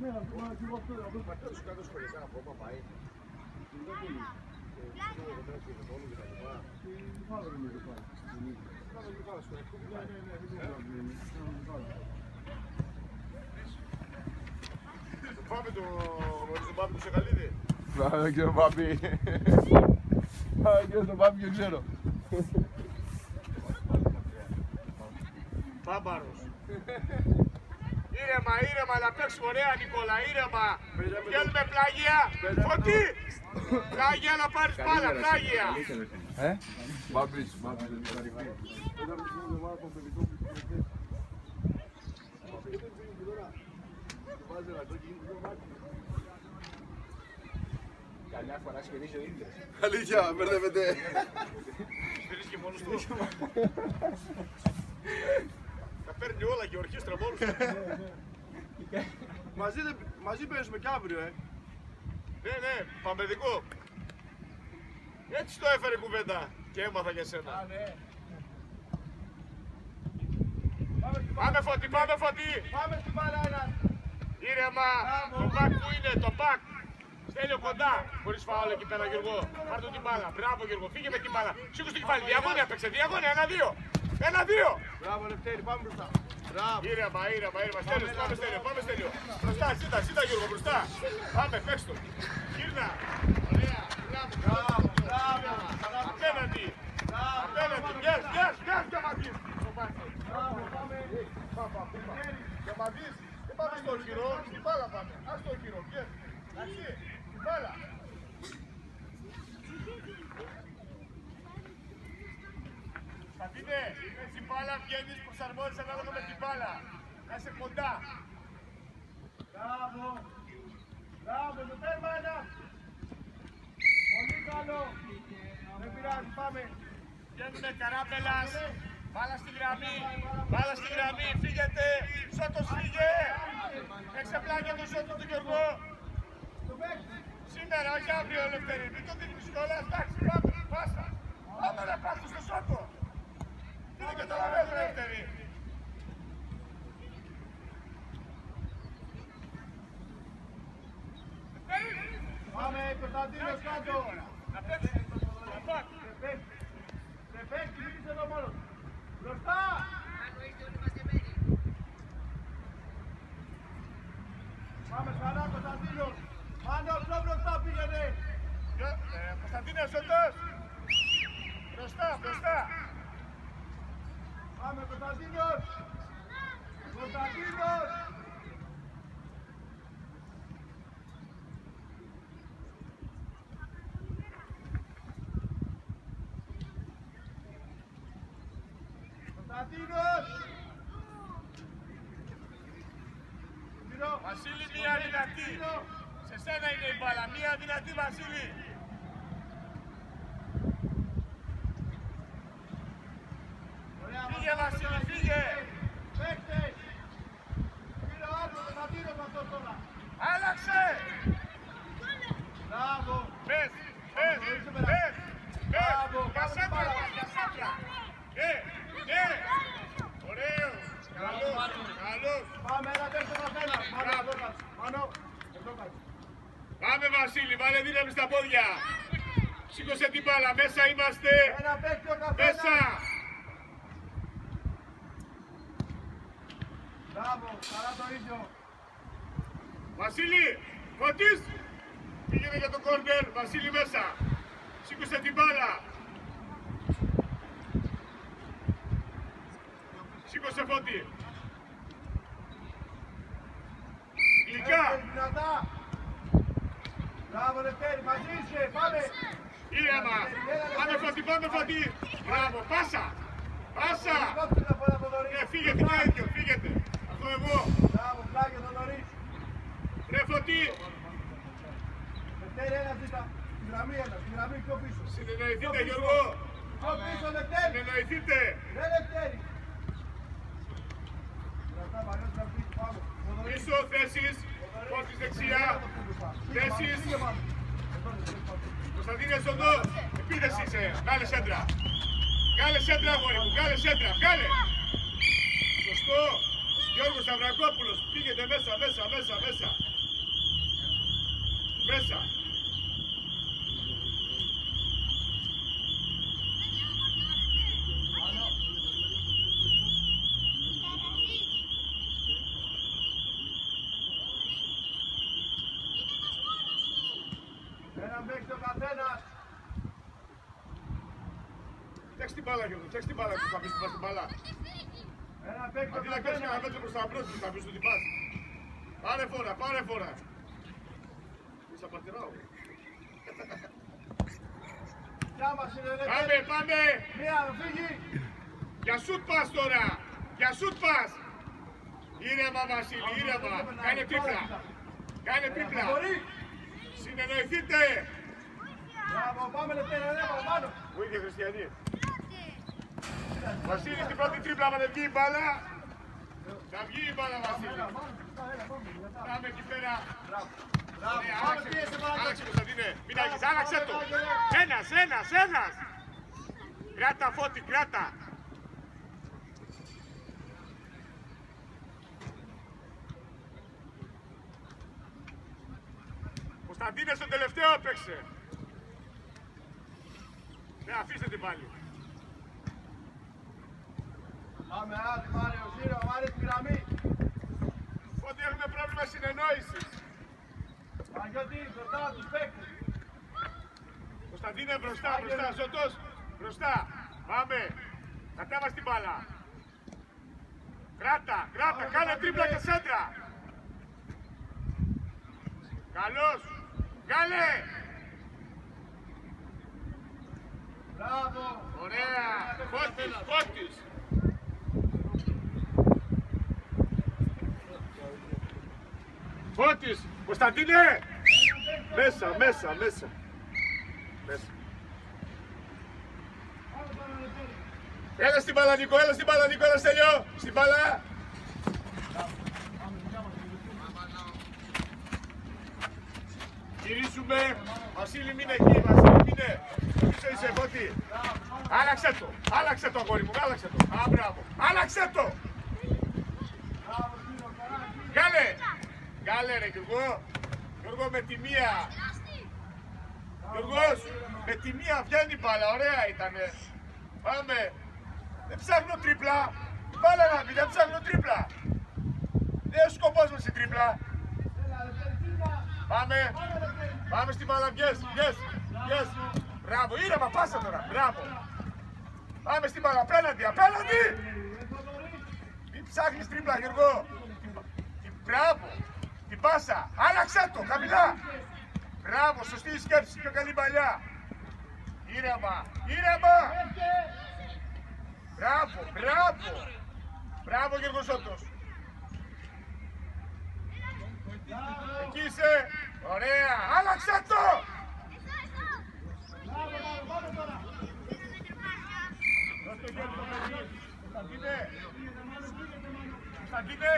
Ναι, αυτό πατέρα σου κάτω σχολιασά από όπα πάει. Πάμε τον Πάπη του Σεγαλίδη. Πάμε και τον Πάπη. Πάμε και τον Πάπη και ξέρω. Πάμπαρος. Ήρεμα, ήρεμα, να παίξουμε ωραία Νικόλα, ήρεμα. Βγαίνουμε πλάγια. Φωτή. Πλάγια να πάρεις μπάλα, πλάγια. Πάπης. Καμιά φορά σφυρίζει ο ίδιος. Αλήθεια, μπερδεύετε. Σφυρίζει και μόνος του. Θα παίρνει όλα και ορχήστρα μόνος του. Μαζί παίζουμε κι αύριο, Ναι, παμπεδικό. Έτσι το έφερε η κουβέντα και έμαθα για σένα. Πάμε Φωτή, πάμε Φωτή. Πάμε στην μπάλα έναν. Ήρεμα, το μπακ που είναι, το μπακ. Στέλιο κοντά, χωρίς φάουλ εκεί πέρα Γιώργο. Πάρ' του την μπάλα, μπράβο Γιώργο, φύγε με την μπάλα. Σήκω στο κεφάλι, διαγώνια παίξε, διαγώνια, 1-2. 1-2. Μπράβο Λευτέρη, πάμε μπροστά. Ήρεμα, Στέλιος, πάμε Στέλιο. Μπροστά, σίτα Γιώργο, μπροστά. Πάμε, παίξ' το. Γύρνα. Ωραία, μπράβο. Απέναντι, βγες, Διαμαντής. Διαμαντής, δεν πάμε στο χειρό, στην μπάλα πάμε. Ας το χειρό, βγες. Εντάξει, στην μπάλα. Πατίνε, με την μπάλα βγαίνεις, προσαρμόζεις ανάλογα με την μπάλα. Να είσαι κοντά. Μπράβο, το τέρμα ένα. Πολύ καλό. Δεν πειράζει, πάμε. Βγαίνουμε Καράμπελας. Μπάλα στη γραμμή, φύγετε. Σώτος φύγε. Έξε πλάγια του Σώτου του Γιώργο. Σήμερα, όχι αύριο, Ελευθερή. Μην το δείχνεις κιόλας. Εντάξει, πάμε, πάσα. Πάμε να πάσω στο Σώτο. Δεν καταλαβαίνω, Ελευθερή. Πάμε, Κωνσταντίνος κάτω. Να παίξεις. Να πας. Δεν παίξεις, μην είσαι εδώ μόνος. Μπροστά. Πάμε ξανά, Κωνσταντίνος. Πάνω, πιο μπροστά πήγαινε. Κωνσταντίνε, Σώτος. Μπροστά. Πάμε, Κωνσταντίνος. Βασίλη, μία δυνατή. Σε σένα είναι η μπάλα. Μία δυνατή, Βασίλη. Φύγε, Βασίλη, φύγε. Παίκτες. Πήρε ο άλλος, Κωνσταντίνος αυτός τώρα. Άλλαξε. Μπράβο. Πες. Κασέντρα. Ωραίος. Καλός. Πάμε, ένα τέτοιο καθένα. Πάνω, εδώ κάτω. Πάμε Βασίλη, βάλε δύναμη στα πόδια. Σήκωσε την μπάλα, μέσα είμαστε. Ένα παίκτο καθένα. Μέσα. Μπράβο, καλά το ίδιο. Βασίλη, Φωτής. Πήγαινε για το κόρνερ, Βασίλη μέσα. Σήκωσε την μπάλα. Σήκωσε Φώτη. Γλυκά. Μπράβο Λευτέρη, μαζί είσαι, πάμε. Ήρεμα. Πάμε Φώτη. Μπράβο, πάσα. Φύγετε και ίδιο, φύγετε. Αυτό εγώ. Μπράβο, πλάγιο τον νωρίς. Ρε Φώτη. Λευτέρη, ένα ζήτα. Στη γραμμή πιο πίσω. Συνεννοηθείτε Γιώργο. Πιο πίσω Λευτέρη. Συνεννοηθείτε. Ρε Λευτέρη. Πίσω θέσεις. Φώτης δεξιά. Θέσεις. Κωνσταντίνε Σοντό. Επίθεση είσαι. Κάλε σέντρα. Κάλε σέντρα, αγόρι μου. Κάλε σέντρα. Κάλε. Σωστό. Γιώργος Σταυρακόπουλος, πήγαινε μέσα. Μέσα. Ένα παίξει ο καθένας. Φτιάξε την μπάλα, Γιώργο, φτιάξε την μπάλα που θα πεις την μπάλα. Ένα παίξει ο Αντί να κάνεις ένα καθένας. μέτρο προς τα μπρος που θα πεις ότι πας. Πάρε φόρα. Είσαι απαρτηράω. Γεια μας είναι ρε. Πάμε. Μία φύγει. Για σουτ πας τώρα. Για σουτ πας. Ήρεμα Βασίλη, ήρεμα. Κάνε τρίπλα. Μπορεί. Συνεννοηθείτε. Μπράβο, πάμε Λευτέρη, πάνω. Βοήθεια Χριστιανή. Βασίλη στην πρώτη τρίπλα, άμα δεν βγει η μπάλα. Θα βγει η μπάλα, Βασίλη. Πάμε εκεί πέρα. Άλλαξε Κωνσταντίνε. Μην άγεις, άλλαξε το. Ένας. Κράτα Φώτη, κράτα. Κωνσταντίνε στον τελευταίο έπαιξε. Ναι, αφήστε την πάλι. Πάμε, άντε πάρε ο Ζήρο, άρεσε τη γραμμή. Ότι έχουμε πρόβλημα συνεννόησης. Παναγιώτη, μπροστά τους παίκτες. Κωνσταντίνε μπροστά, Ζωτός, μπροστά. Πάμε. Κατέβα στην μπάλα. Κράτα, κάνε τρίπλα και σέντρα. Καλώς. Κάλε. Μπράβο. Ωραία. Φώτης. Φώτης. Κωνσταντίνε. Μέσα. Έλα στην μπάλα Νίκο, έλα Στέλιο. Στην μπάλα. Γυρίσουμε. Βασίλη μην εκεί, Πίσω είσαι Φώτη. Άλλαξε το αγόρι μου, άλλαξε το. Α, μπράβο. Άλλαξε το. Γκάλε ρε Γιώργο με τη μία. Γιώργος, με τη μία βγαίνει η μπάλα, ωραία ήτανε. Πάμε. Δεν ψάχνω τρίπλα. Μπάλα να μπει, δεν ψάχνω τρίπλα. Δεν ο σκοπός μας η τρίπλα. Πάμε στην μπάλα, yes. Μπράβο, ήρεμα, πάσα τώρα, μπράβο. Πάμε στην μπάλα, απέναντι. Μην ψάχνεις τρίπλα, Γιώργο. Μπράβο, την πάσα, άλλαξε το, χαμηλά. Μπράβο, σωστή σκέψη, πιο καλή παλιά. Ήρεμα. Μπράβο, Γιώργο Ζώτος. Εκεί είσαι. Ωραία. Άλλαξε το. Κωνσταντίνε.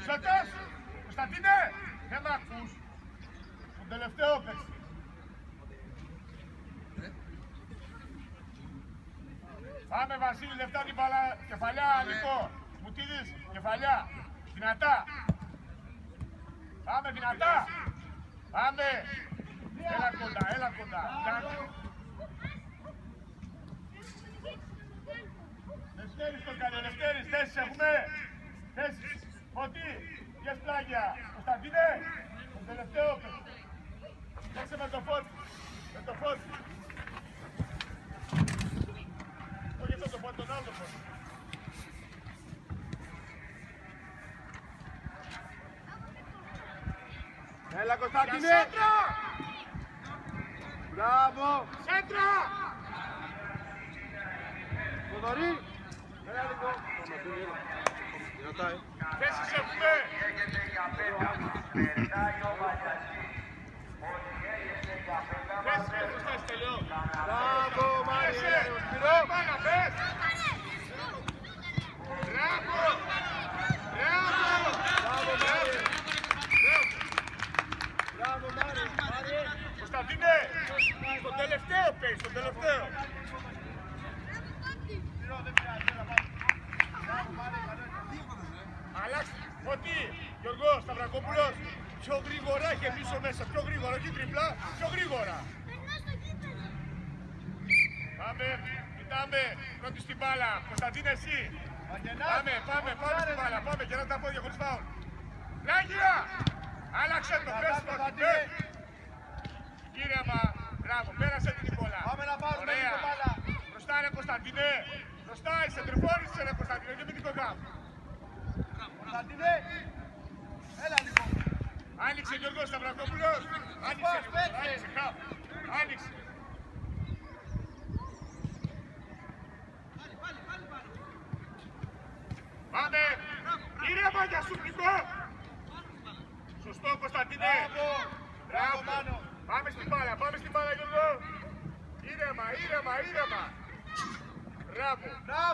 Ζώτος. Κωνσταντίνε. Δεν μ' ακούς. Τον τελευταίο παίξει. Πάμε Βασίλη, λεφτά την μπάλα, κεφαλιά Νικό, Μουτίδης, κεφαλιά, δυνατά. Πάμε δυνατά. Πάμε. Έλα κοντά. Λευτέρης το κάνει, Λευτέρης, θέσεις έχουμε. Θέσεις. Φώτη, ποιες πλάγια. Κωνσταντίνε, τον τελευταίο παίξει. Παίξε με το Φώτη. Όχι αυτό το Φώτη, τον άλλο Φώτη. Έλα Κωνσταντίνε. Σέντρα! Μπράβο. Σέντρα! Θοδωρή. Έλα Νικό. Ρωτάει. Θέσεις έχουμε. Θέσεις μπροστά Στέλιο. Μπράβο Μάριε. Πάνα, πες. Μπράβο. Μπράβο Μάριε. Κωνσταντίνε, στον τελευταίο παίζει, στον τελευταίο. Φωτή, Γιώργο, Σταυρακόπουλος. Πιο γρήγορα και πίσω μέσα. Πιο γρήγορα, όχι τριπλά. Πιο γρήγορα. Πάμε, κοιτάμε. Πρώτη στην μπάλα. Κωνσταντίνε, εσύ. Πάμε στην μπάλα. Πάμε, γερά τα πόδια χωρίς φάουλ. Λάγια! Άλλαξε το, πες το, πες. Ήρεμα, μπράβο, πέρασε την Νικόλα. Πάμε να πάρουμε την μπάλα. Μπροστά ρε Κωνσταντίνε. Μπροστά είσαι, τρεφόρησε ρε Κωνσταντίνε και μην την κοντά. Κωνσταντίνε, έλα λίγο. Άνοιξε Γιώργο Σταυρακόπουλος. Άνοιξε, άνοιξε. Πάμε! Ήρεμα για σου Νικό! Σωστό Κωνσταντίνε! Μπράβο! Πάμε στην μπάλα Γιώργο! Ήρεμα! Μπράβο!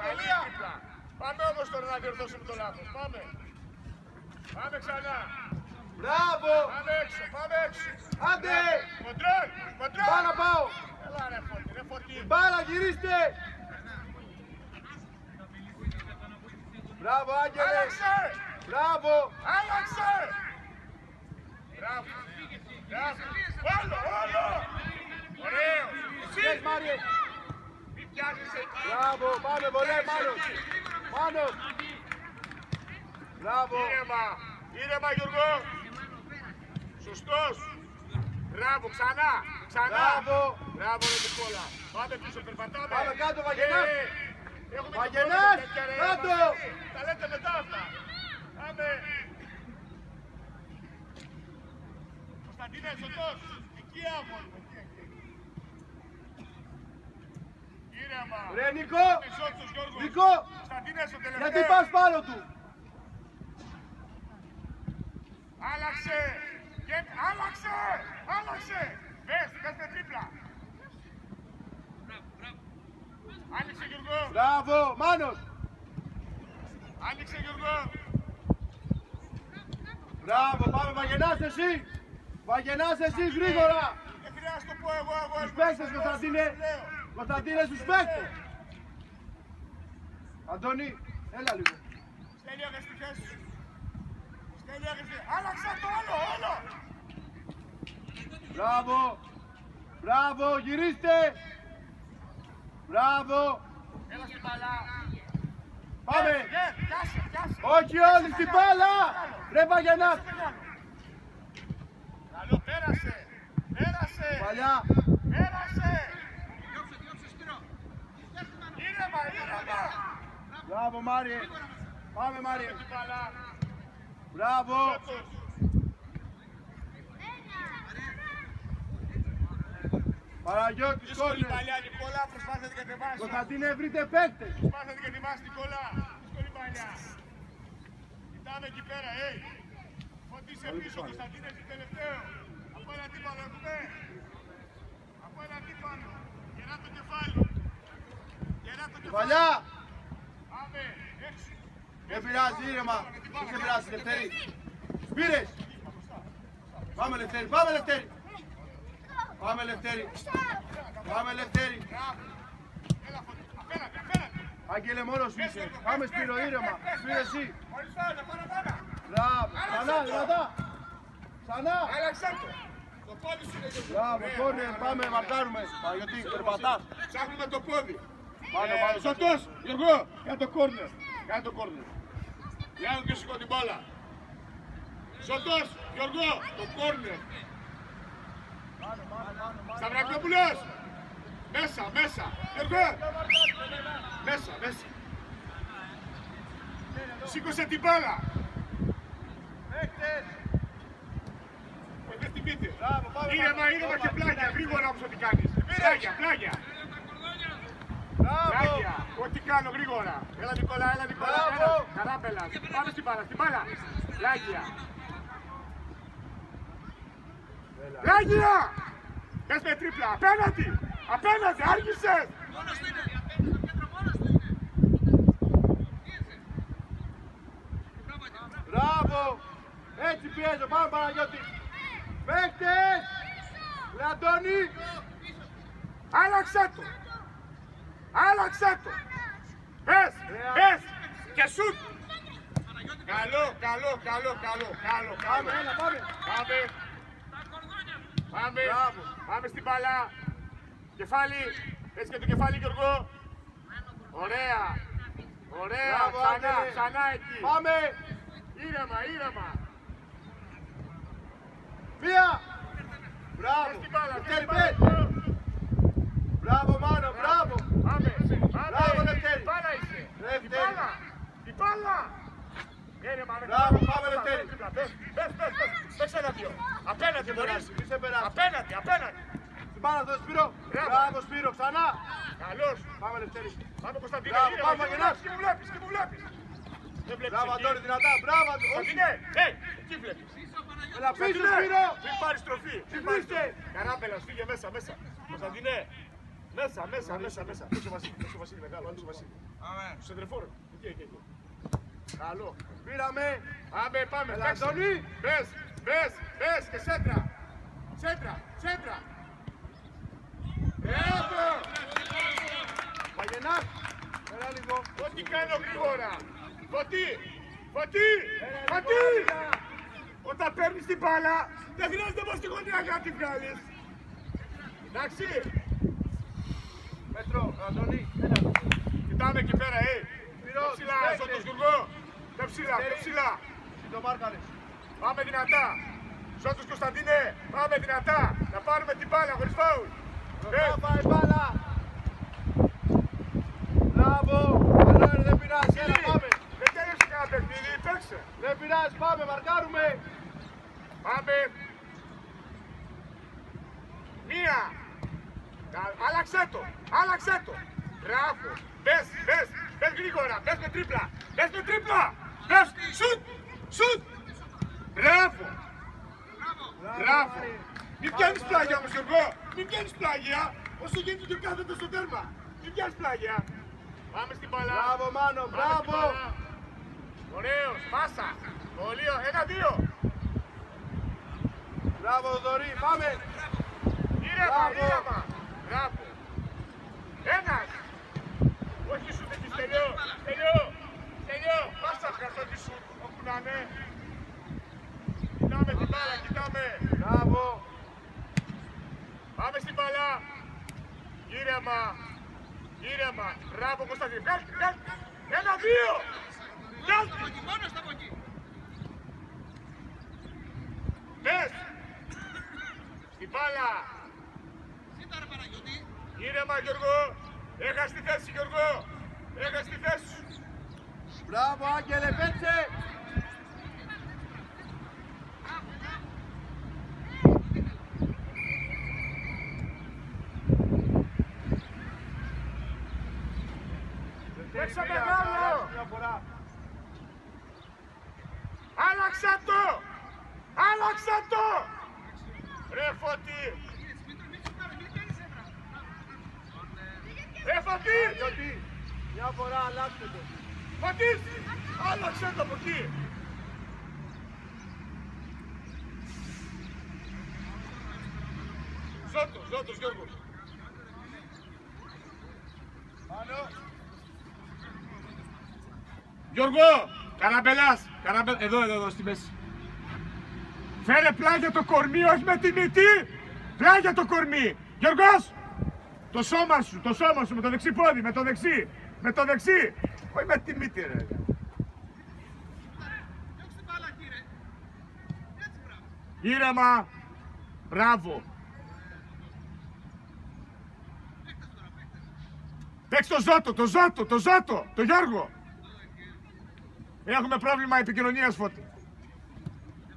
Καλή δίπλα! Πάμε όμως τώρα να διορθώσουμε το λάθος, πάμε ξανά! Μπράβο! Πάμε έξω! Άντε! Κοντρόλ! Μπάλα πάω! Έλα ρε Φώτη! Μπάλα γυρίστε! Μπράβο Άγγελε! Άλλαξε! Μπράβο! Άλλαξε! Μπράβο! Όλο! Ωραίο! Yes, Μάριε! Μη πιάσεις εκεί! Μπράβο! Πάμε βολέ Μάνος! Μπράβο! Ήρεμα Γιώργο! Σωστός! Μπράβο! Ξανά! Μπράβο ρε Νικόλα! Πάμε πίσω, περπατάμε! Πάμε κάτω Βαγγενάς! Έχουμε Βαγγενάς! και πρόβλημα, Κάτω! τα λέτε μετά αυτά! Πάμε! Κωνσταντίνε, σωτός! Εκεί άμμον! Ήρεμα! Ρε Νικό! Σώτος, Γιώργος! Νικό! Κωνσταντίνε, στο τελευταίο! Γιατί πας πάνω του! Άλλαξε! Άλλαξε! Πες με τρίπλα! Άνοιξε Γιώργο! Μπράβο! Μάνος! Άνοιξε Γιώργο! Μπράβο! Πάμε Βαγγενάς εσύ γρήγορα! Δεν χρειάζεται να το πω εγώ. Στους παίκτες Κωνσταντίνε στους παίκτες! Αντώνη, έλα λίγο! Στέλνει αγες στη θέση σου! Άλλαξε το όλο! Μπράβο! Γυρίστε! Μπράβο! Έλα στην μπάλα! Πάμε! Πιάσε! Όχι όλοι στην μπάλα! Ρε Βαγγενάς! Καλό, πέρασε! Παλιά! Πέρασε! Ήρεμα! Μπράβο Μάριε! Πάμε Μάριε! Στην μπάλα! Μπράβο! Παναγιώτης Δύσκολη κόρνερ! παλιά Νικόλα, προσπάθησε να την κατεβάσει. Κωνσταντίνε βρείτε παίκτες! Προσπάθησε να την κατεβάσει Νικόλα. Δύσκολη παλιά. Κοιτάμε εκεί πέρα, Ό,τι είσαι πίσω, Κωνσταντίνε, είσαι τελευταίο. Από ένα αντίπαλο έχουμε. Γερά το κεφάλι. Παλιά! Πάμε, έξω. Δεν πειράζει ήρεμα! Δεν σε πειράζει Λευτέρη! Πήρες! Πάμε Λευτέρη! Έλα, Φώτη. Απέναντι. Άγγελε μόνος σου είσαι! Πάμε Σπύρο ήρεμα! Σπύρο εσύ! Χωρίς φάουλα, πάνω. Μπράβο! Ξανά δυνατά! Ξανά! Άλλαξε το. Το πόδι σου είναι Γιώργο. Μπράβο! Κόρνερ! Πάμε! Μαρτάρουμε! Παναγιώτη! Περπατάς! Ψάχνουμε το πόδι. Πάνω! Σωτός, Γιώργο, κάνε το κόρνερ. Γιάννου και σηκώ την μπάλα. Σωτός, Γιώργο, το κόρνερ. Σταυρακόπουλος. Μέσα. Γιώργο. Μέσα. Σήκωσε την μπάλα. Δεν την πείτε. Ήρεμα και πλάγια. Γρήγορα όπως ό,τι κάνεις. Πλάγια. Πλάγια. Ό,τι κάνω γρήγορα. Έλα Νικόλα. Καράμπελα. Πάμε στην μπάλα. Πλάγια. Πες με τρίπλα. Απέναντι. Άργησες. Μπράβο! Έτσι πιέζω, πάμε Παναγιώτη! Παίκτες! Ρε Αντώνη! Άλλαξε το! Πες! Και σουτ! Καλό. Πάμε, έλα, πάμε. Πάμε στην μπάλα. Κεφάλι. Έτσι και το κεφάλι, Γιώργο. Ωραία. Μπράβο, Άγγελε. Ξανά εκεί. Πάμε. Ήρεμα. Μία. Μπράβο. Στην μπάλα. Λευτέρη, πες. Μπράβο, Μάνο, μπράβο. Πάμε. Μπράβο, Λευτέρη. Η μπάλα είσαι. Λευτέρη. Η μπάλα. Μπράβο, πάμε, Λευτέρη. Πες ένα δύο. Απέναντι μπορείς. Μη σε περάσει. Απέναντι. Στην μπάλα εδώ, Σπύρο. Μπράβο. Μπράβο, Σπύρο, ξανά. Καλώς. Πάμε, Λευτέρη. Πάμε Κωνσταντίνε. Μπράβο, Ήρεμα, πάμε, εκεί Γεννάς. μου βλέπεις. Δεν βλέπεις Μπράβο, εκεί. Αντώνη, δυνατά. Μπράβο, Αντώνη. Κωνσταντίνε, εκεί βλέπεις. Έλα, πίσω, Κωνσταντίνε, Σπύρο. μην πάρεις τροφή. Συγκλείστε. Καράμπελας, φύγε μέσα. Κωνσταντίνε, μέσα. Πίσω Βασίλη, μεγάλο, πίσω Βασίλη. Του σεντρεφόρ. Εκεί. Καλό. Πήραμε. Πάμε. Έλα, παίξε. Αντώνη. Μπες και σέντρα. Μπράβο. Παγενάς. Έλα λίγο. Ό,τι κάνω γρήγορα. Φωτί. Όταν παίρνεις την μπάλα, δεν χρειάζεται όμως τη γωνία για να τη βγάλεις. Εντάξει. Μέτρο, Αντώνη. Έλα. Κοιτάμε εκεί πέρα, Σπύρο, Πιο ψηλά, παίξτε. Ζώτος Γιουργό. Πιο ψηλά. Το μάρκαρες. Πάμε δυνατά. Ζώτος Κωνσταντίνε, πάμε δυνατά. Να πάρουμε την μπάλα χωρίς φάουλ. Μπράβο, πάει μπάλα. Μπράβο. Καλό είναι, δεν πειράζει. Έλα, πάμε. Δεν τέλειωσε κανένα παιχνίδι, παίξε. Δεν πειράζει, πάμε, μαρκάρουμε. Πάμε. Μία. Άλλαξέ το. Μπράβο. Μπες γρήγορα. Μπες με τρίπλα. Μπες. Σουτ. Μπράβο. Μην πιάνεις πλάγια όμως, Γιώργο. Μην πιάνεις πλάγια. Όσο γίνεται και κάθεται στο τέρμα. Μην πιάνεις πλάγια. Πάμε στην μπαλά. Μπράβο, Μάνο, μπράβο. Ωραίος. Πάσα. Πολύ ωραία. 1-2. Μπράβο, Δωρή, πάμε. Ήρεμα. Μπράβο. Ένας. Όχι σου δεν τελειώ. Πάσα χαρτάκι σου. Όπου να είναι. Κοιτάμε την μπάλα, Μπράβο. Πάμε στην μπάλα. Ήρεμα. Μπράβο Κωνσταντίνε. Βγάλτε. 1-2. Βγάλτε. Πες. Στην μπάλα. Ήρεμα Γιώργο. Έχασε τη θέση Γιώργο. Σου. Μπράβο, Άγγελε, πέτσε. Παίξα μεγάλο. Άλλαξα το. Ρε Φώτη. Γιατί, μια φορά αλλάξτε το. Φώτης. Άλλαξε το από εκεί. Ζώτος Γιώργο. Πάνω. Γιώργο, Καραμπελάς, εδώ στη μέση. Φέρε πλάγια το κορμί, όχι με τη μύτη. Πλάγια το κορμί. Γιώργος, το σώμα σου, με το δεξί πόδι, με το δεξί. Όχι με τη μύτη, ρε. Ήρεμα. Μπράβο. Παίξ' το Ζώτο, το Γιώργο. Έχουμε πρόβλημα επικοινωνίας, Φώτη.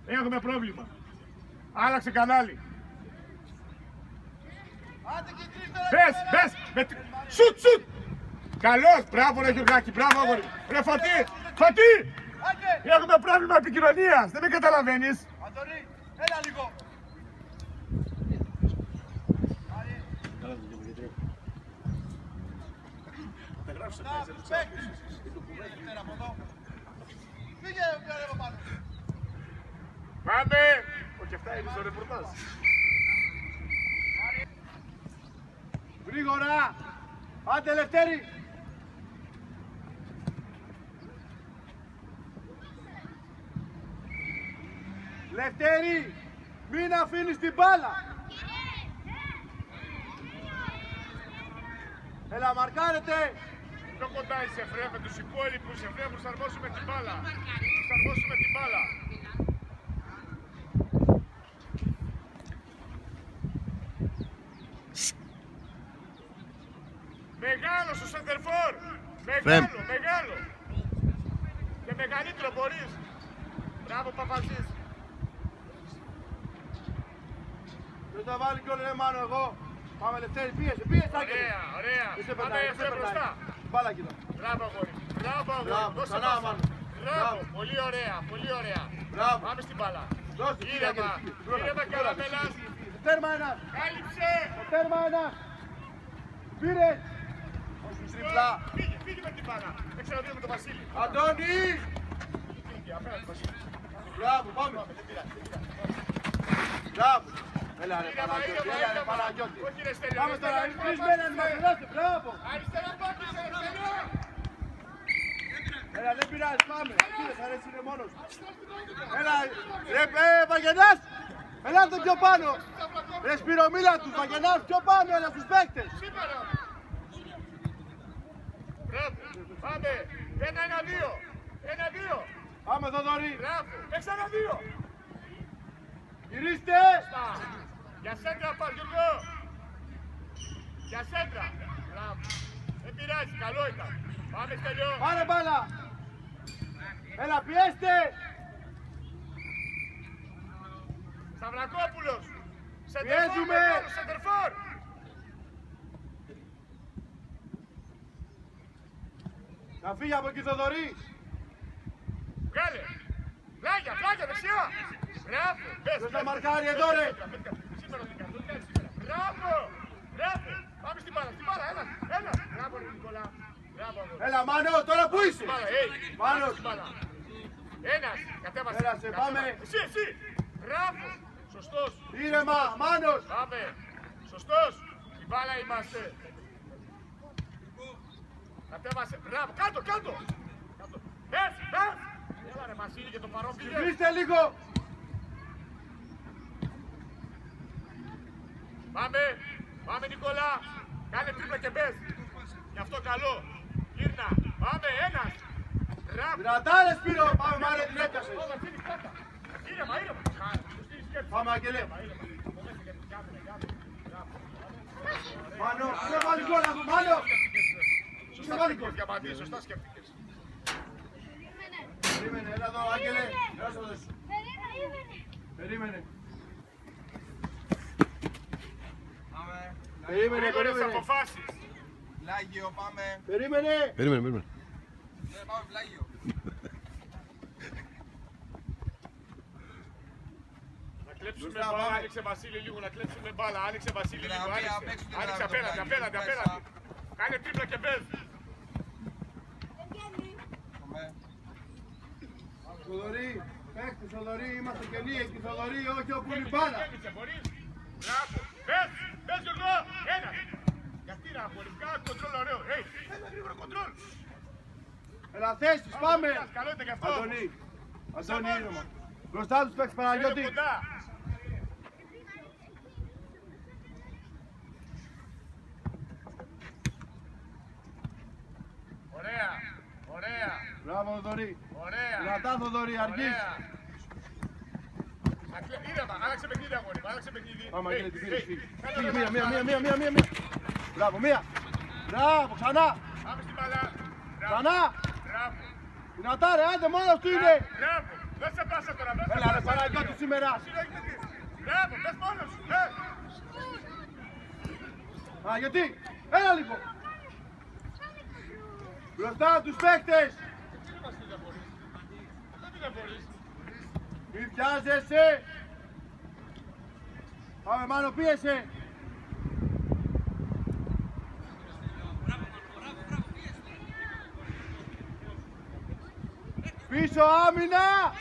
Έχουμε πρόβλημα. Άλλαξε κανάλι. Πες. Σουτ. Καλώς. Μπράβο ρε Γιωργάκη. Μπράβο αγόρι. Ρε Φώτη. Έχουμε πρόβλημα επικοινωνίας. Δεν με καταλαβαίνεις. Αντώνη, έλα λίγο. Πάμε! Όχι, αυτά είναι στο ρεπορτάζ. Γρήγορα! Άντε Λευτέρη! Λευτέρη, μην αφήνεις την μπάλα. Έλα, μαρκάρετε. Πιο κοντά είσαι φρέ με τους υπόλοιπους, φρέ προσαρμόσουμε την μπάλα. Προσαρμόσουμε την μπάλα. Μεγάλο στο σεντερφόρ. Μεγάλο. Και μεγαλύτερο μπορείς. Μπράβο Παπαζής. Δεν θα βάλει κιόλα ρε Μάνο εγώ. Πάμε Λευτέρη, πίεσε Άγγελε. Ωραία. Πάμε έφερε μπροστά. Μπάλα κοίτα. Μπράβο αγόρι. Μπράβο αγόρι. Δώσε Ξανά πάσα. Μάνο. Μπράβο. Πολύ ωραία. Μπράβο. Πάμε στην μπάλα. Δώσε, Ήρεμα Καραμέλας. Τέρμα ένας. Κάλυψε. Τέρμα ένας. Πήρε. Όχι τριπλά. Φύγε με την μπάλα. Εξαιρετικά με τον Βασίλη. Αντώνη. Φύγε απέναντι Βασίλη. Μπράβο, πάμε. Μπράβο. Έλα ρε Παναγιώτη. Όχι ρε Στέλιο. Πάμε τώρα, τρισμένα να μας μπράβο. Αριστερά πάτησε ρε Στέλιο. Έλα, δεν πειράζει, πάμε. Κύριε, θα αρέσει, είναι μόνος. Έλα, ρε Βαγενάς. Έλα το πιο πάνω. Ρε Σπυρομίλα του, Βαγενάς, πιο πάνω, έλα στους παίκτες. Σήμερα. Μπράβο. Πάμε. 1-2. Πάμε Θοδωρή. Μπράβο. 6-2. Γυρίστε. Για σέντρα πάρ' Γιώργο. Για σέντρα. Μπράβο. Δεν πειράζει, καλό ήταν. Πάμε Στέλιο. Πάρε μπάλα. Έλα, πιέστε. Σταυρακόπουλος. Πιέζουμε. Σεντερφόρ. Να φύγει από εκεί Θοδωρή. Βγάλε. Πλάγια, δεξιά. Μπράβο. Ποιος θα μαρκάρει εδώ ρε. Σήμερα. Μπράβο. Πάμε στην μπάλα, έλα. Μπράβο ρε Νικόλα. Έλα Μάνο, τώρα που είσαι. Πάνω. Ένας, κατέβασε. Έλα σε, πάμε. Εσύ. Μπράβο. Σωστός. Ήρεμα, Μάνος. Πάμε. Σωστός. Η μπάλα είμαστε. Κατέβασε. Μπράβο. Κάτω. Πες. Έλα ρε Βασίλη και το παρόν πήγε. Συμπλήστε λίγο. Πάμε Νικόλα. Κάνε τρίπλα και μπες. Γι' αυτό καλό. Γύρνα. Πάμε. Ένας. Μπράβο. Δυνατά Σπύρο. Πάμε Μάριο, την έπιασες. Ήρεμα. Πάμε Αγγελέ. Μάνο, δεν βάλει γκολ αυτό, Μάνο. Σωστά σκέφτηκες. Περίμενε, έλα εδώ Άγγελε. Έλα στο δέσου. Περίμενε. Γρήγορες αποφάσεις. Πλάγιο, πάμε. Περίμενε. Περίμενε. Πάμε πλάγιο. Να κλέψουμε μπάλα, άνοιξε Βασίλη λίγο, να κλέψουμε μπάλα, άνοιξε Βασίλη λίγο, άνοιξε απέναντι. Κάνε τρίπλα και μπες. Θοδωρή, παίκτης Θοδωρή, είμαστε καινοί εκεί Θοδωρή, όχι όπου είναι η μπάλα. Μπράβο, μπες Γιώργο, ένα. Γιατί να απολυκά, κοντρόλ ωραίο, ένα γρήγορο κοντρόλ. Έλα θέσεις, πάμε. Καλό ήταν και αυτό. Αντώνη ήρεμα. Μπροστά τους παίκτης Παναγιώτη. Ωραία. Μπράβο Θοδωρή. Ωραία. Δυνατά Θοδωρή, αργείς. Ήρεμα, άλλαξε παιχνίδι αγόρι, άλλαξε παιχνίδι. Πάμε Αγγέλε, την πήρες, φύγει. Μία. Μπράβο, μία. Μπράβο, ξανά. Πάμε στην μπάλα. Ξανά. Μπράβο. Δυνατά ρε, άντε μόνος του είναι. Μπράβο. Δεν σε πάσα τώρα. Έλα ρε Παναγιώτη σήμερα. Μπράβο, πες μόνος σου. Παναγιώτη, έλα λοιπόν. Μπροστά τους παίκτες. Μη βιάζεσαι. Πάμε Μάνο, πίεσε. Πίσω άμυνα.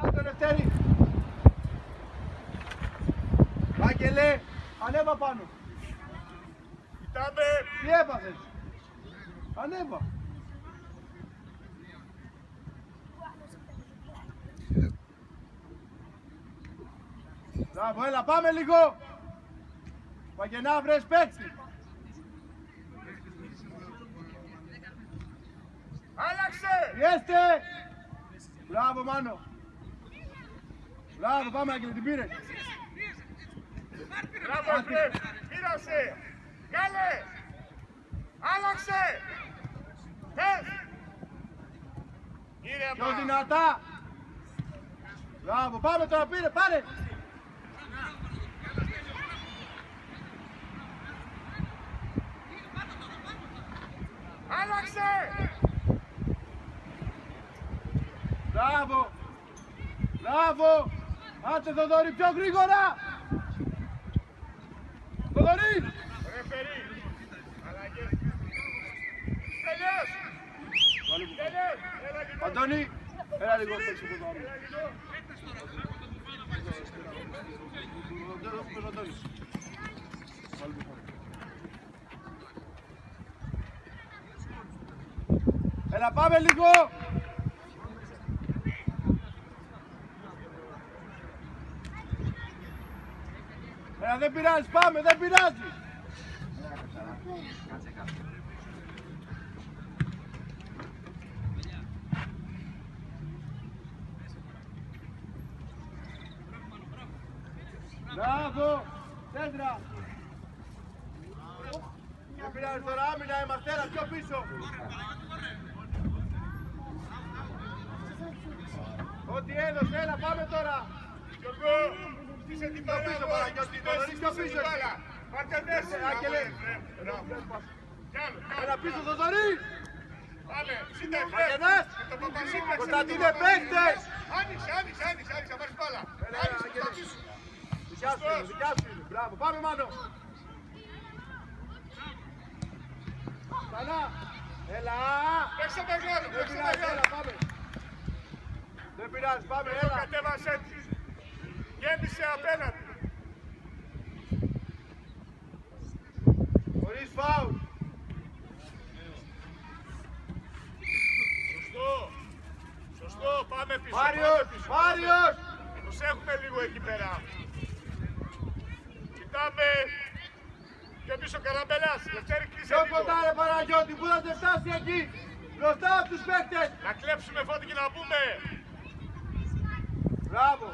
Κάτω Λευτέρη. Άγγελε, ανέβα πάνω. Κοιτάμε. Τι έπαθες. Ανέβα. Μπράβο, έλα, πάμε λίγο. Βαγγενά, βρες παίκτη. Άλλαξε! Πιέστε! Μπράβο, Μάνο. Μπράβο, πάμε, Άγγελε, την πήρε. Μπράβο, Εφραίμ! Πήρασε! Βγάλε! Άλλαξε! Πες! Πιο Ήρεμα! δυνατά. Μπράβο, πάμε τώρα, πήρε, πάρε. Άλλαξε! Μπράβο. Μπράβο. Άντε, Θοδωρή, πιο γρήγορα. Θοδωρή. Ρεφερί! Αλλαγές! Τελειώς! Τελειώς! Έλα λίγο! Αντώνη, έλα λίγο πίσω από το άλλο. Έλα λίγο! Έλα, πάμε λίγο. Έλα, δεν πειράζει, πάμε, δεν πειράζει. Μπράβο, σέντρα. Δεν πειράζει τώρα, άμυνα είμαστε, έλα πιο πίσω. Ό,τι έδωσε, έλα, πάμε τώρα. Γιώργο! Στήσε την μπάλα! πίσω, Παναγιώτη, Θοδωρή, πιο πίσω. Πάρτε μέσα! Άγγελε. Κι άλλο! Έλα πίσω, Θοδωρή. Πάμε! Σύντα Βαγγενάς. το Παπασίπλεξε! Κωνσταντίνε, παίχτες. Άνοιξε, θα πάρεις μπάλα! Έλα, Άνοιξε, Άγγελε. θα πίσω! Δικιά σου είναι, δικιά σου είναι. Μπράβο, πάμε, Μάνο. Ξανά. Έλα. Παίξε μεγάλο! Δεν Παίξε πειράζει, μεγάλο! έλα, πάμε. Δεν πειράζει, πάμε, Εδώ έλα. κατέβασέ τη! Γέμισε απέναντι! Χωρίς φάουλ. Σωστό! Σωστό! Πάμε πίσω! Μάριος, πάμε πίσω. Μάριος. Προσέχουμε λίγο εκεί πέρα! Κοιτάμε! Πιο πίσω Καραμπελάς! Λευτέρη κλείσε Πιο λίγο! κοντά, ρε Παναγιώτη, πού θα σε φτάσει εκεί. Μπροστά από τους παίκτες. Να κλέψουμε φώτη και να μπούμε! Μπράβο.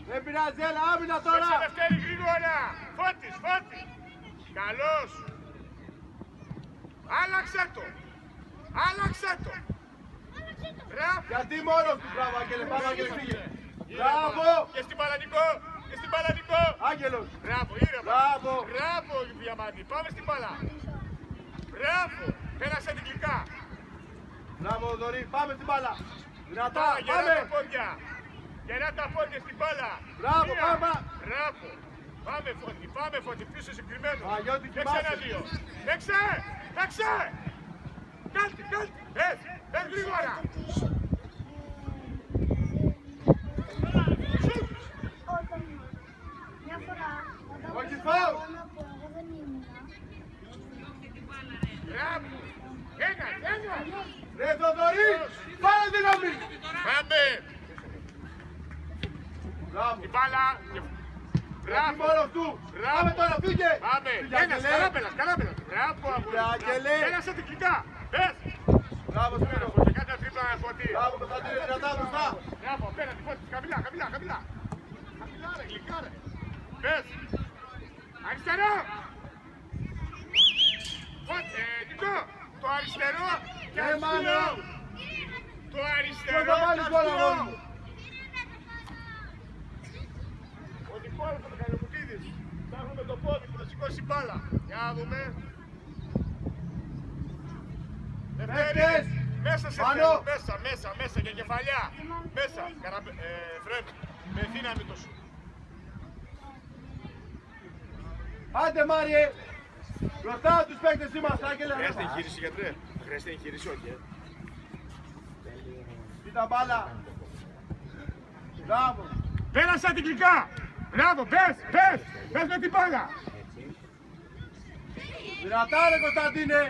Δεν πειράζει, έλα, άμυνα Παίξε τώρα. Λευτέρη γρήγορα! Φώτης! Φώτης! Καλός! Άλλαξε το! Άλλαξε το! Μπράβο! Γιατί μόνος του, μπράβο, Άγγελε, πάμε, Άγγελε, φύγε. Μπράβο. Και στην Παλανικό! Και στην Παλανικό! Άγγελος. Μπράβο, ήρεμα! Μπράβο. Μπράβο, Διαμάντη! Πάμε στην μπάλα! Μπράβο! Πέρασε την κλικά! Μπράβο, Δωρή, πάμε στην μπάλα. Δυνατά, Πάμε, γερά πάμε. τα πόδια! Γερά τα πόδια στην μπάλα! Μπράβο, Μία. πάμε. Μπράβο! Πάμε Φώτη, πίσω συγκεκριμένο! Παναγιώτη, Παίξε θυμάσαι. ένα-δύο! Παίξε! Παίξε! Κάλτη, κάλτη! Πες γρήγορα! Σουτ! Μια φορά, όταν Όχι, πήγα φάουλ. πάνω που εγώ δεν ήμουνα, Μπράβο! Ένα! Ρε Θοδωρή, πάρε την ομή. Πάμε! Μπράβο. Την μπάλα! Γιατί Μπράβο! μόνος του. Μπράβο. Πάμε τώρα, φύγε. Πάμε! Φύγε, Ένας! Άγγελε. Καλάπελας! Μπράβο! Φύγε, Άγγελε. Πέρασε την κλικά! Πες! Μπράβο, Σπύρο. Φώτη, κάτω τρίπλα, Φώτη! Μπράβο, Κωνσταντίνε, δυνατά μπροστά. Μπράβο, απέναντι, Φώτη, χαμηλά! Χαμηλά ρε, γλυκά ρε! Πες! Αριστερό! Φώτη, Νικό! Το αριστερό και Ναι, Μάνο. αστείο! Το Ποιος αριστερό θα βάλει και γκολ, αγόρι αστείο! μου. Ο Νικόλας ο Καλιομουτίδης. Ψάχνουμε το πόδι που θα σηκώσει μπάλα. Για να δούμε. Παίκτες. Μέσα σε Πάνω. θέλω, μέσα για κεφαλιά. Μέσα. Φρέμ, με δύναμη το σου. Άντε, Μάριε. Μπροστά από τους παίκτες είμαστε, Άγγελε. Χρειάζεται εγχείρηση, γιατρέ. Χρειάζεται εγχείρηση, όχι. Κοίτα μπάλα. Μπράβο. Πέρασα την κλικά. Μπράβο, πες με την μπάλα. Δυνατά, ρε Κωνσταντίνε.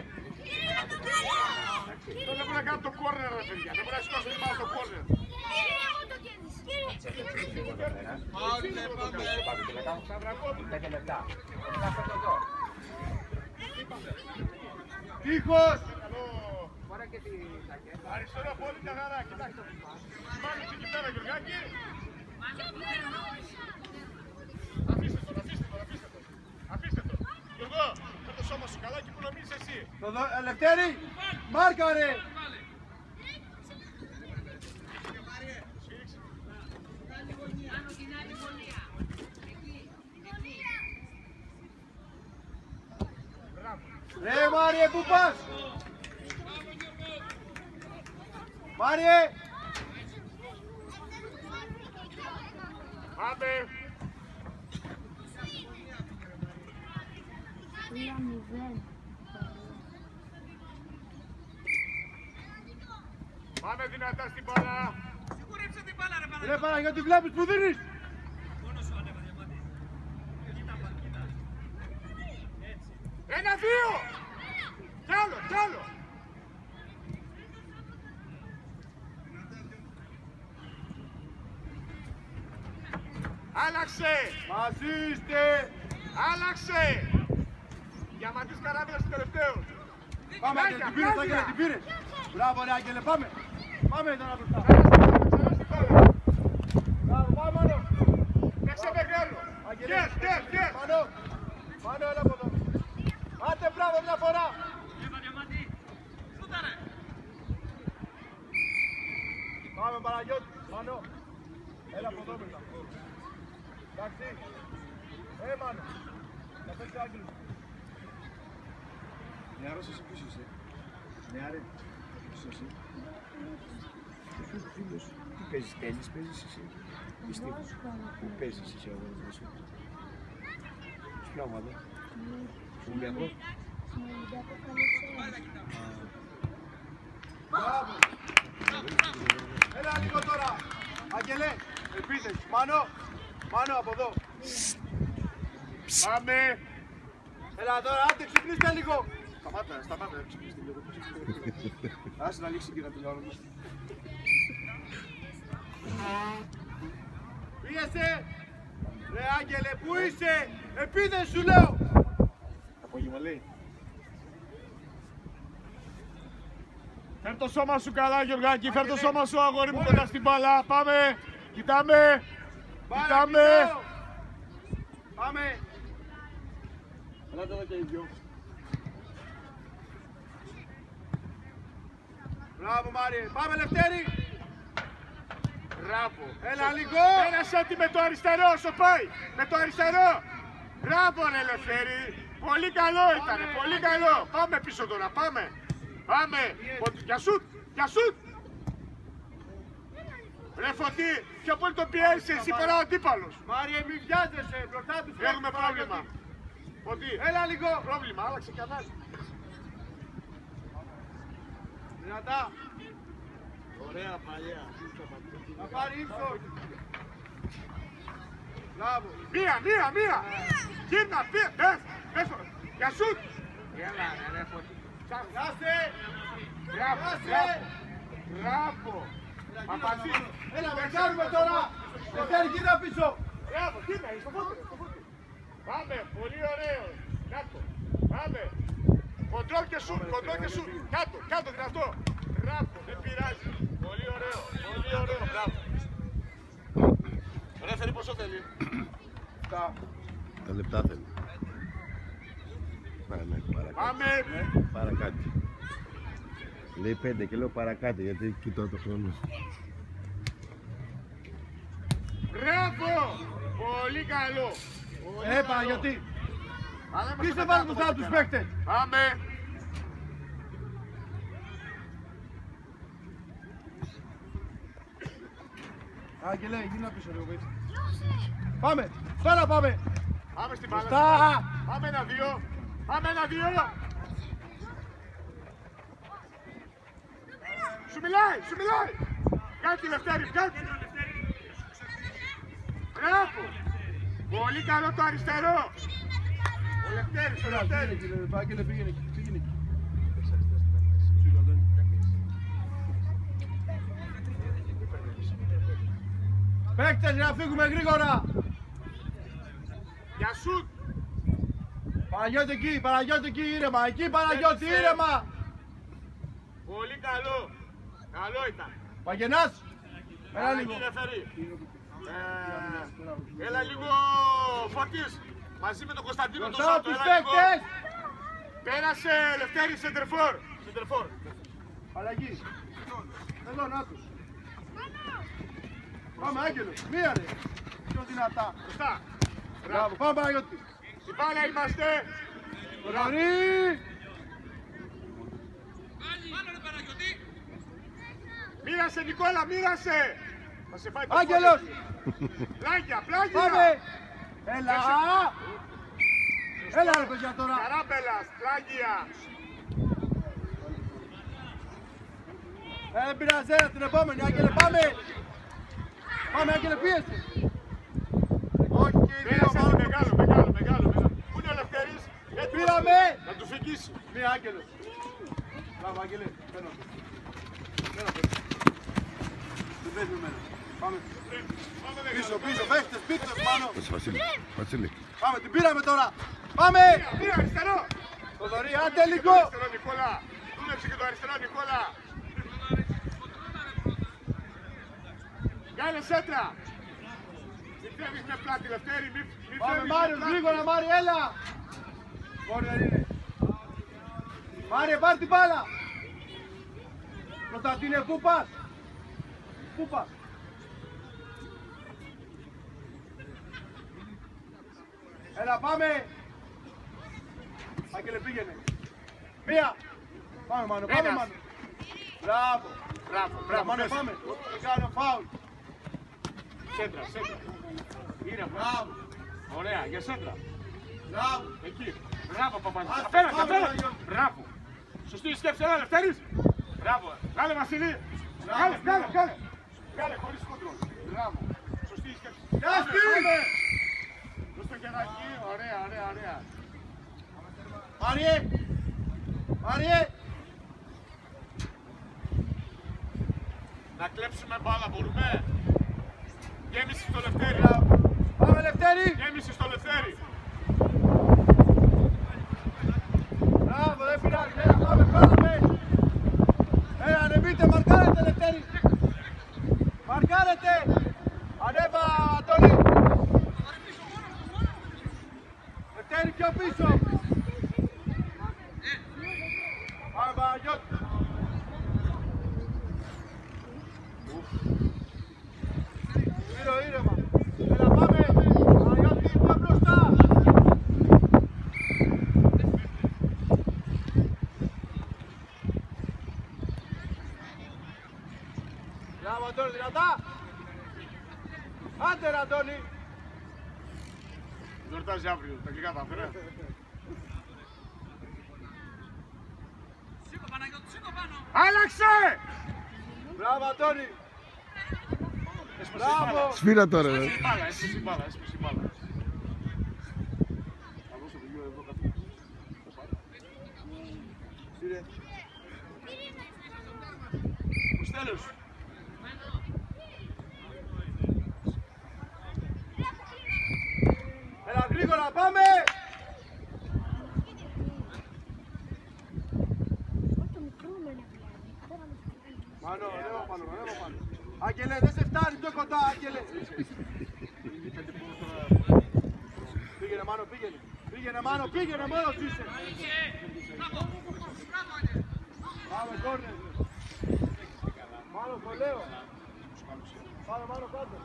Δεν μπορεί να κάνω το κόρνερ, ρε παιδιά. Δεν μπορεί να σηκώσει την μπάλα στο κόρνερ. Τείχος! Αριστερό πόδι μια χαρά, κοιτάξτε. Μάνος εκεί πέρα, Γιωργάκη. Αφήστε τον, αφήστε τον, αφήστε τον. Αφήστε τον. Γιωργό, με το σώμα σου καλά και που νομίζεις εσύ. Ελευθέρη! Μάρκα ρε! Ρε Μάριε, πού πας! Μάριε! Πάμε. Πάμε δυνατά στην μπάλα. Σιγουρέψε την μπάλα ρε Παναγιώτη. Ρε Παναγιώτη, βλέπεις που δίνεις! Ένα, δύο! Κι άλλο, κι άλλο! Άλλαξε! Μαζί είστε! Άλλαξε! Διαμαντής Καράβιας τελευταίος. Πάμε Άγγελε, την πήρες, Άγγελε, την πήρες! Μπράβο ρε Άγγελε, πάμε! Πάμε τώρα μπροστά! Μπράβο, πάμε Μάνο! Παίξε μεγάλο! Yes! Μάνο! Μάνο, έλα από εδώ! Άντε μπράβο μια φορά! Πάμε Παναγιώτη, Μάνο! Έλα από εδώ μετά! Εντάξει! Μάνο! Θα παίξει ο Άγγελος! Νεαρός εσύ ποιος είσαι? Νεαρέ, ποιος είσαι? Ποιος φίλος σου? Τι παίζεις, τένις παίζεις εσύ? Τι στίχους? Πού παίζεις εσύ ο αγώνας σου? Ποια ομάδα? Ολυμπιακό? Μπράβο! Έλα λίγο τώρα! Άγγελε, επίθεση! Μάνο! Μάνο από εδώ! Πάμε! Έλα τώρα, άντε ξυπνήστε λίγο! Σταμάτα, ξυπνήστε λίγο. Άσε να λήξει και να τελειώνουμε. Πίεσε! Ρε Άγγελε, πού είσαι! Επίθεση σου λέω! Απόγευμα λέει. Φέρ το σώμα σου καλά Γιωργάκη, φέρ το σώμα σου αγόρι μου κοντά στην μπάλα. Πάμε! Κοιτάμε! Κοιτάμε! Πάμε! Ελάτε εδώ και οι δυο. Μπράβο Μάριε! Πάμε Λευτέρη! Μπράβο! Έλα λίγο! Πέρασε τη με το αριστερό, σου πάει! Με το αριστερό! Μπράβο ρε Ελευθέρη! Πολύ καλό ήταν, πολύ καλό! Πάμε πίσω τώρα, πάμε! Πάμε! Για σουτ! Για σουτ! Ρε Φωτή, πιο πολύ το πιέζεις εσύ παρά ο αντίπαλος! Μάριε, μη βιάζεσαι! Μπροστά τους Έχουμε πρόβλημα! Φωτή, Έλα λίγο! πρόβλημα, άλλαξε κανάλι! Δυνατά! Ωραία παλιά. Να πάρει ύψος! Μπράβο! Μία! Γύρνα, πες! Για σουτ! Έλα ρε Φώτη. Κάσε! Μπράβο! Παπαζή! Έλα, με κάνουμε τώρα! Λευτέρη, κοίτα πίσω! Μπράβο, κοίτα, στο φώτι. Πάμε, πολύ ωραίο. Κάτω, πάμε. Κοντρόλ και σουτ. Κάτω, δυνατό. Μπράβο, δεν πειράζει. Πολύ ωραίο, μπράβο. Ρε, θέλει πόσο θέλει. Τα λεπτά θέλει. Ναι, παρακάτω. Πάμε. Παρακάτω. Λέει 5 και λέω παρακάτω γιατί κοιτάω το χρόνο. Μπράβο, πολύ καλό. Παναγιώτη! Αλλά Τι σε βάλουν μπροστά τους παίκτες! Πάμε. Άγγελε, γίνα πίσω λίγο πίσω. Πάμε! Τώρα πάμε! Πάμε στην μπάλα. Μπροστά! Πάμε ένα-δύο. Πάμε ένα-δύο. Σου μιλάει. Κάτι Λευτέρη, κάτι. Μπράβο. Πολύ καλό το αριστερό. Ο Λευτέρης. Άγγελε, πήγαινε εκεί. Παίκτες να φύγουμε γρήγορα. Για σουτ. Παναγιώτη εκεί, Παναγιώτη εκεί, ήρεμα. Εκεί Παναγιώτη, ήρεμα. Πολύ καλό. Καλό ήταν. Παγενάς. Έλα Καλά, λίγο. κύριε Φερή. Έλα λίγο Φωτής. Μαζί με τον Κωνσταντίνο τον Μπροστά Σάτο. τους Έλα λίγο. παίκτες. Πέρασε Λευτέρη σεντερφόρ. Σεντερφόρ. Αλλαγή. Εδώ, να τους. Πάμε Άγγελος, μία ρε. Πιο δυνατά. Μπροστά. Μπράβο, πάμε Παναγιώτη. Στην μπάλα είμαστε. Ρορί. Μοίρασε Νικόλα, μοίρασε. Θα σε φάει το Άγγελος. πόδι. Πλάγια, πλάγια. Πάμε. Έλα. Έλα ρε παιδιά τώρα. Καράμπελας, πλάγια. Δεν πειράζει, έλα την επόμενη, Άγγελε, πάμε! Πάμε, Άγγελε, πίεση! Όχι, Πέρασε δύο, μεγάλο, μεγάλο, μεγάλο. Πού είναι ο Λευτέρης, έτοιμος Πήραμε! να του φυγήσει. Μία, Άγγελος. Μπράβο, Άγγελε, παίρνω αυτό. Δεν παίζει με μένα. Πάμε. Πίσω, πίσω, παίχτες, πίτσες πάνω. Βασίλη. Πάμε, την πήραμε τώρα. Πάμε! Μία, αριστερό. Θοδωρή, άντε λίγο! Αριστερό, Νικόλα. Δούλεψε και το αριστερό, Νικόλα. Κάνε σέντρα. Μην φεύγεις με πλάτη, Λευτέρη, μην Πάμε, φεύγεις Μάριος, με πλάτη. γρήγορα, Μάριο, έλα! Κόρνερ είναι. Μάριε, πάρ' την μπάλα! Κωνσταντίνε, πού πας? Πού πας? Έλα, πάμε! Άγγελε, πήγαινε. Μία! Πάμε, Μάνο, πάμε, Ένας. Μάνο. Μπράβο! Μπράβο, μπράβο, Μάνο, μέσα. πάμε. Δεν κάνω φάουλ. Σέντρα, σέντρα. Ήρεμα. Μπράβο! Ωραία, για σέντρα. Μπράβο! Εκεί. Μπράβο, Παπαντζή. Ας, Απέναντι, πάμε, απέναντι. Παναγιώτη. Μπράβο. Σωστή η σκέψη, έλα, Λευτέρης. Μπράβο. Κάνε, Βασίλη. Κάνε, κάνε, κάνε. Κάνε, χωρίς κόντρολ. Μπράβο. Σωστή η σκέψη. Γιάστη! Πάμε. Δώσ' το γεράκι. Ωραία, ωραία, ωραία. Μάριε! Μάριε! Να κλέψουμε μπάλα, μπορούμε. Γέμιση στο Λευτέρη. Πάμε, Λευτέρη! Γέμιση στο Λευτέρη. Μπράβο, δεν πειράζει, έλα, πάμε, πάμε! Έλα, ανεβείτε, μαρκάρετε, Λευτέρη! Μαρκάρετε! Ανέβα, Αντώνη! Λευτέρη, πιο πίσω! Πάμε, Παναγιώτη! Γύρω, ήρεμα! Έλα, πάμε! Παναγιώτη, πιο μπροστά! Μπράβο, Αντώνη, δυνατά! Άντε, ρε, Αντώνη! Γιορτάζει αύριο, τα γλυκά τα φέρε. Σήκω Παναγιώτη, σήκω πάνω. Άλλαξε! Μπράβο, Αντώνη! Μπράβο! Σφύρα τώρα, ρε. Έσπασε η μπάλα, έσπασε η μπάλα, έσπασε η μπάλα. Κύριε. Ο Στέλιος. Έλα, γρήγορα, πάμε! Μάνο, ανέβα πάνω, ανέβα πάνω. Άγγελε, δεν σε φτάνει πιο κοντά, Άγγελε. Πήγαινε, Μάνο, πήγαινε. Πήγαινε, Μάνο, πήγαινε, μόνος είσαι. Πάμε, κόρνερ. Μάνο, το λέω. Πάμε, Μάνο, κάτω.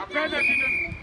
Απέναντι είναι.